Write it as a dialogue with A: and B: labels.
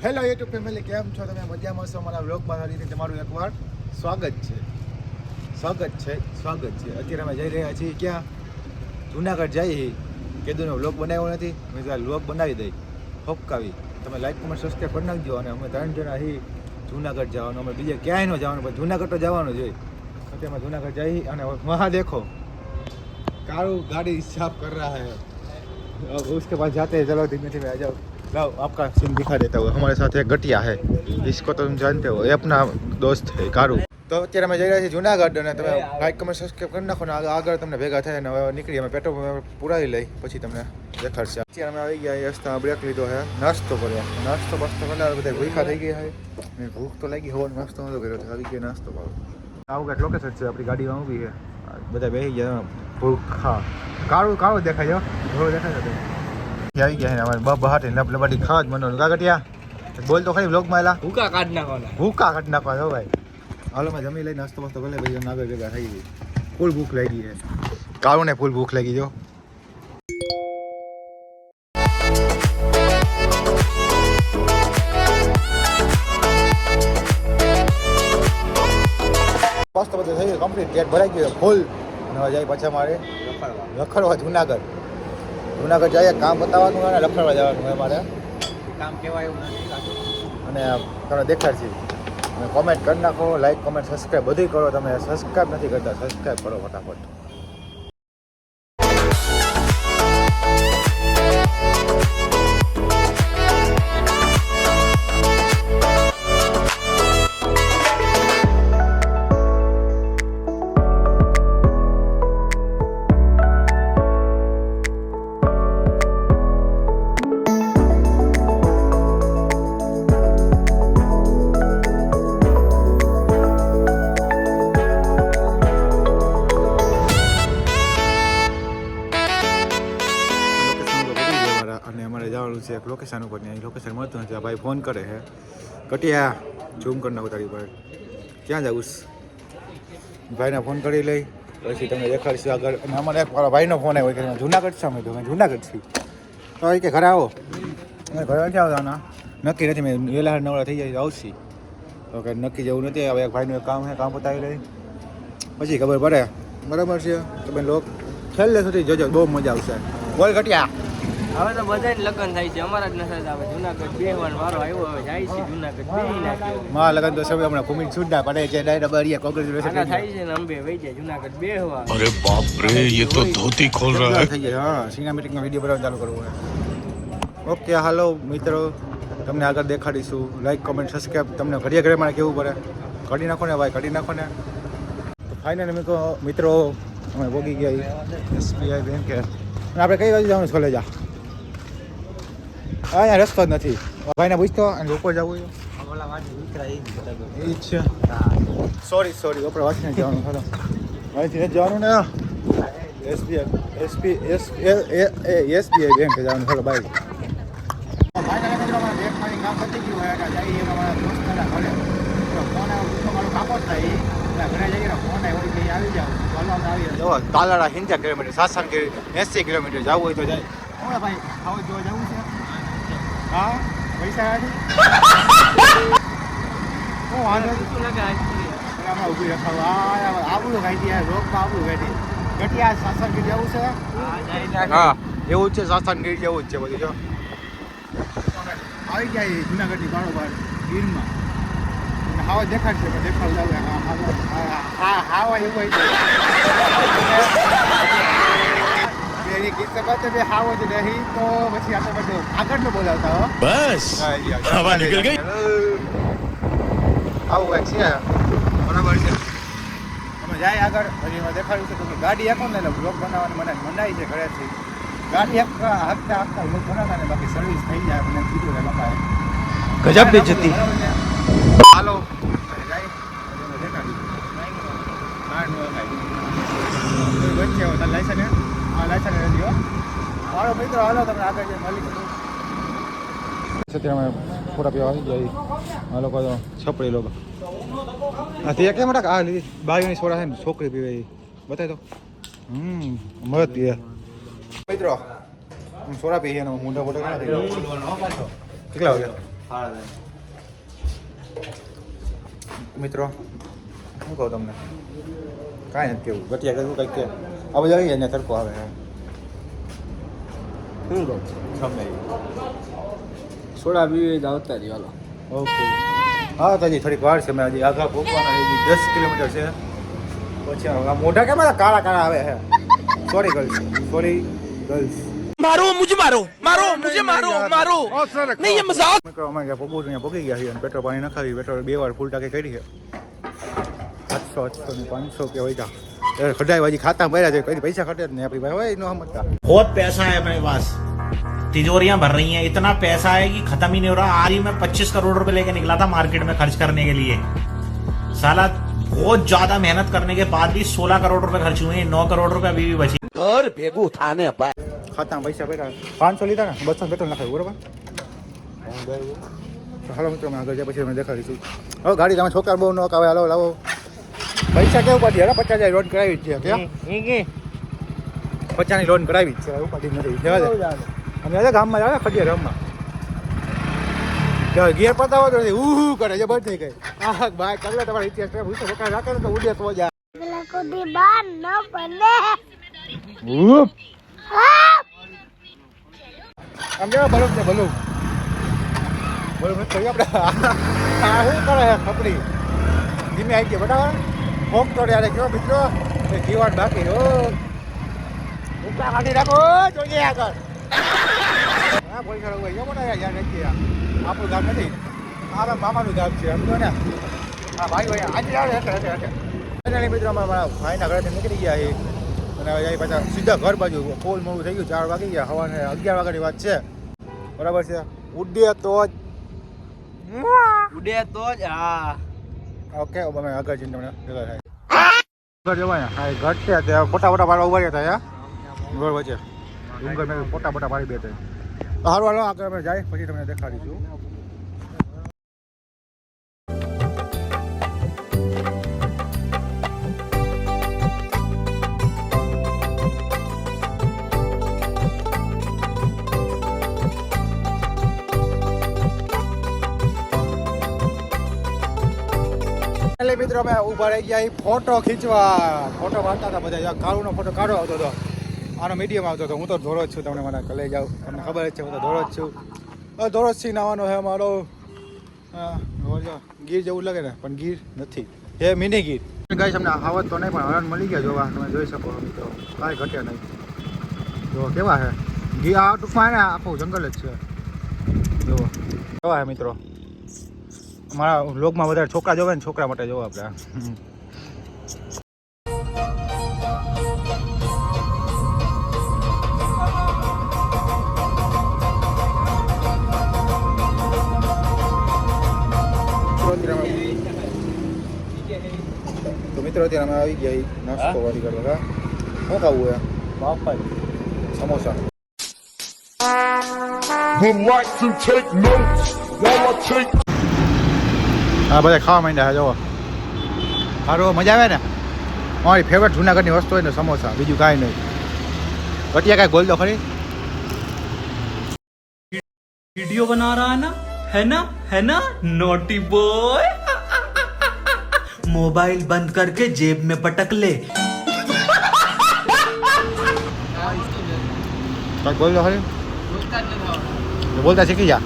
A: Hello YouTube family, કેમ છો તમે? મજામાં છો? અમારા વ્લોગમાં ફરીથી તમારું એકવાર સ્વાગત છે. અત્યારે અમે જઈ રહ્યા છીએ ક્યાં? જુનાગઢ જઈએ. કીધું ને વ્લોગ બનાવ્યો નથી, મેં કીધું વ્લોગ બનાવી દઈ ફપકાવી. તમે લાઈક કમેન્ટ સબસ્ક્રાઈબ કરી નાખજો. અને અમે 3 જણા અહીં જુનાગઢ જવાનું, અમે બીજે ક્યાંય ન જવાનું, પણ જુનાગઢ તો જવાનું જ હોય. અત્યારે અમે જુનાગઢ જઈએ અને વहाँ देखो कारू गाड़ी साफ कर रहा है. अब उसके बाद जाते हैं. चलो धीमे धीमे आ जाओ. लाओ आपका सीन दिखा देता हूँ. हमारे साथ एक गटिया है, इसको तो तुम जानते हो, ये अपना दोस्त है कारू. તો અત્યારે અમે જઈ રહ્યા છીએ જુનાગઢ, અને તમે લાઈક કમેન્ટ સબસ્ક્રાઈબ કરી નાખો ને આગળ તમને ભેગા થાય ને હવે નીકળી અમે પેટ્રોલ પુરાવી લઈ પછી તમને દેખાડશે. અત્યારે અમે આવી ગયા રસ્તામાં બ્રેક લીધો છે, નાસ્તો કર્યો. નાસ્તો કર્યા બધા ભૂખા થઈ ગયા છે, ભૂખ તો લાગી હોવાનો નાસ્તો નતો કર્યો, આવી ગયા નાસ્તો કરો. આવું કંઈક લોકેશન છે, આપણી ગાડીમાં ઊભી છે, બધા બેસી ગયા ભૂખા. કાળું દેખાય છે, દેખાય છે. આવી ગયા અમારે બહાટી લબડી ખાવા જ મનો કાગટિયા બોલ તો ખરી વ્લોગમાં એલા ભૂકા કાઢ નાખવાના હો ભાઈ. હાલો મેં જમી લઈ નાસ્તો મસ્તો કરી લે ભાઈ, આગળ ભેગા થઈ ગઈ. ફૂલ ભૂખ લાગી છે કાળું ને, ફૂલ ભૂખ લાગી જો. મસ્ત બધું થઈ ગયું કમ્પ્લીટ, ગેટ ભરાઈ ગયો ફૂલ. અને હવે જાય પાછા મારે રખડવા જુનાગઢ જઈએ, કામ બતાવવાનું અને રખડવા જવાનું હોય મારે. કામ કહેવાય એવું નથી અને તમને દેખાડશે. તમે કોમેન્ટ કરી નાખો, લાઈક કોમેન્ટ સબસ્ક્રાઈબ બધું કરો. તમે સબસ્ક્રાઈબ નથી કરતા, સબસ્ક્રાઈબ કરો ફટાફટ. છે એક લોકેશન ઉપર ને લોકેશન મળતું નથી. આ ભાઈ ફોન કરે છે, કટિયા ઝૂમ કરી નાખો તારી પર, ક્યાં જવું? ભાઈને ફોન કરી લઈ પછી તમને દેખાડશું આગળ. અને અમારે એક ભાઈનો ફોન આવ્યો કે જુનાગઢ છે, અમે તો જુનાગઢ છીએ. તો કે ઘરે આવો, અમે ઘરે નથી આવવાના, નક્કી નથી. મેં વહેલા નવરા થઈ જાય આવશે તો કે નક્કી જવું નથી. હવે એક ભાઈનું એક કામ છે, કામ પતાવી લઈ પછી ખબર પડે. બરાબર છે, તમે લોક છેલ્લે સુધી જોજો, બહુ મજા આવશે. બોલ કટિયા.
B: હવે તો બધાને લગ્ન થાય છે, અમારા જ નથી આવે. જુનાગઢ બેહવાનો વારો આવ્યો, હવે જાય છે જુનાગઢ બેહી નાખ્યો.
A: માં લગન તો સૌ હમણાં કુમિટ છૂટના પડે છે, ડાયરેક્ટ બરિયા કોંગ્રેચ્યુલેશન
B: થાય છે ને અંબે વઈ જાય જુનાગઢ બેહવા.
C: અરે બાપ રે, ये तो धोती खोल रहा है.
A: થઈ જાય. હા, સિનેમેટિકમાં વિડીયો બનાવવાનું ચાલુ કરવું હોય. ઓકે હાલો મિત્રો, તમને આગળ દેખાડીશું. લાઈક કોમેન્ટ સબસ્ક્રાઈબ તમને ઘડીએ ઘરે મારે કેવું પડે, કરી નાખો ને ભાઈ, કરી નાખો ને. તો ફાઇનલ મિત્રો અમે ભોગી ગયા એસબીઆઈ બેંક. આપણે કઈ બાજુ જવાનું કોલેજ? અહીંયા રસ્તો જ નથી. ભાઈને પૂછતો અને ઉપર જવું એ જ છે. સોરી આપણે વાંચીને જવાનું. હાલો વાંચીને જવાનું ને એસબીઆઈ બેંક જવાનું. હાલો બાય. બેંકમાંથી કામ પતી ગયું હોય એટલે જઈએ અમારા દોસ્તના ઘરે. ફોન આવ્યો, મારું કામ જ થાય ઘરે જઈએ, ફોન આવ્યો કે આવી જાવ. આવી જાવ તાલાળા 50 કિલોમીટર, સાસણગીર 80 કિલોમીટર જવું હોય તો જાય. હવે ભાઈ ખાવા જોવા જવું છે. હા પૈસા હું વાંધો હમણાં ઊભી રખાવું. આવું કાઢી રોગમાં આવું કાઢી ગટિયા સાસણગીર જવું છે. હા એવું જ છે, સાસણગીર જેવું જ છે બધું. જો આવી ગયા જુનાગઢની બારોબાર ગીરમાં, હાવા દેખાડશે પણ દેખાડું હાવા એવું હોય છે કિસ્સા બાત બે હાવ જ નહીં તો પછી આપણે બધું આગળ બોલાવતા હો.
C: बस हवा निकल गई.
A: આવું કંઈક છે બરાબર છે. તમે જાય આગળ હજી એમાં દેખાડ્યું છે. તમે ગાડી આપો ને એટલે બ્લોગ બનાવવાની મને મનાઈ છે ઘરેથી. ગાડી હપ્તા બ્લોગ બનાવતા ને બાકી સર્વિસ થઈ જાય. મને કીધું ને બાપાએ ગજબ બી જતી. હાલો જાય દેખાડ્યું વચ્ચે તાર લાયસન્સ લાયસન્સ નથી હો મારો મિત્રો. હાલો તમને આગળ જઈને મળી અત્યારે અમે થોડા પીવા આવી ગયા. આ લોકો તો છપડી લોકો તે કેમ આ લીધી બાવીની સોડા છે ને, છોકરી પીવે એ બતાવી દો. મરદ પીવે મિત્રો, સોડા પીએ એનો મોટા મોટા કેટલા વાગ્યા? મિત્રો શું કહું તમને કાંઈ નથી કેવું ગટિયા કરવું કંઈક કે આ બધા આવી જાય તડકો આવે
B: શું કહું
A: ગમે એ.
B: સોડા પીવી તો આવતા જ હાલો.
A: ઓકે હા તો હજી થોડીક વાર છે મેં હજી આઘા પહોંચવાના હજી 10 કિલોમીટર છે પછી આ મોઢા કેમ બધા કાળા કાળા આવે છે સોરી ગર્લ્સ
D: मारो मुझे मारो मारो मुझे मारो मारो नहीं ये मजाक
A: મિત્રો અમારે ત્યાં પગું અહીંયા પગી ગયા છે અને પેટ્રોલ પાણી નખાવી પેટ્રોલ 2 વાર ફૂલ ટાંકી કરી છે 800 ને 500 કે હોય એ ખડાઈ વાજી ખાતા ભર્યા છે કઈ પૈસા ખટે જ નહીં આપણી ભાઈ હોય ન સમજતા
E: बहुत पैसा है अपने पास तिजोरियां भर रही हैं इतना पैसा है कि खत्म ही नहीं हो रहा आज ही मैं 25 करोड़ रुपए लेके निकला था मार्केट में खर्च करने के लिए साला बहुत ज्यादा मेहनत करने के बाद भी 16 करोड़ रुपए खर्च हुए हैं 9 करोड़ रुपए अभी भी बची
D: घर भेगू थाने
A: ખાતા પૈસા ભર્યા 500 લીધા ને 200 પેટ્રોલ નખાવ્યું બરોબર તો હાલો મિત્રો અમે આગળ જાય પછી અમે દેખાડીશું હવે ગાડી તમે છોકરા બહુ ન આવે હાલો લાવો પૈસા કેવું પાડી હેરા 50,000 લોન કરાવી જ છે ક્યાં 50 ની લોન કરાવી જ છે ઉપાડી નથી જવા દે અમે આજે ગામમાં જાય ખડીએ રમવા ગેર પતાવો તો કરે છે બંધ થઈ ગઈ આ ભાઈ કગલા તમારા ઇતિહાસ પૂછો બકા રાખે તો ઉડે તો જા
F: કુદી બાર ન બને
A: આમ જેવા બલૂન છે બલૂન નથી આપણે આ શું કરે છે ખપડી ધીમે આવી ગઈ બરાબર ફોક તો યારે કયો મિત્રો એ જીવન બાકી હો ઉપલા કાઢી રાખો જોઈએ આગળ હા બોલ ખરો હોય એવો ના યાર નથી આપણું ગામ નથી આ મામાનું ગામ છે સમજો ને હા ભાઈ ભાઈ આજે આવે એટલે મિત્રો અમારા ભાઈના ઘરેથી નીકળી ગયા છે અને હવે પાછા સીધા ઘર બાજુ ફૂલ મોડું થઈ ગયું 4 વાગી ગયા હવાને 11 વાગ્યાની વાત છે બરાબર છે ઉડે તો જ
B: ઉડે તો જ હા
A: ઓકે અમે આગળ જઈને તમને ભેગા થાય આગળ જવાય હા ઘટ છે ત્યાં ફોટા પાડવા ઉભા રહ્યા હતા ઘર વચ્ચે ડુંગર મેં ફોટા પાડી બે થાય સારું હાલો આગળ અમે જાય પછી તમને દેખાડીશું એટલે મિત્રો અમે ઉભા રહી ગયા ફોટો ખીચવા ફોટો પાડતા હતા બધા કાળુનો ફોટો કાઢો આવતો હતો આનો મીડિયમ આવતો હતો હું તો ધોરો જ છું તમને મને કલે જાઉં તમને ખબર જ છે હું તો ધોરો જ છું ધોરો જ સિંહ આવવાનો છે મારો ગીર જેવું લાગે ને પણ ગીર નથી એ મિની ગીર ગાઈસ અમને આવત તો નહીં પણ હરણ મળી ગયા જોવા તમે જોઈ શકો મિત્રો કાંઈ ઘટ્યા નહીં જો કેવા છે ગીર આ ટૂંકમાં ને આખું જંગલ જ છે જો કેવા છે મિત્રો મારા લોકમાં વધારે છોકરા જોવે ને છોકરા માટે જોવો આપણે તો મિત્રો અત્યારે અમે આવી ગયા નાસ્તો વાળી કરવા શું ખાવું એમ બાફાઈ samosa
C: Would like to take notes while I take
A: હા બધા ખાવા માંડ્યા છે જોવો સારું મજા આવે ને મારી ફેવરેટ જુનાગઢની વસ્તુ હોય ને સમોસા બીજું કાંઈ નહીં ઘટિયા કાંઈ ગોલ દો ખરી
G: वीडियो बना रहा है ना नोटी बॉय मोबाइल बंद करके जेब में पटक ले
A: કાંઈ ગોલ દો ખરી બોલતા શીખી જા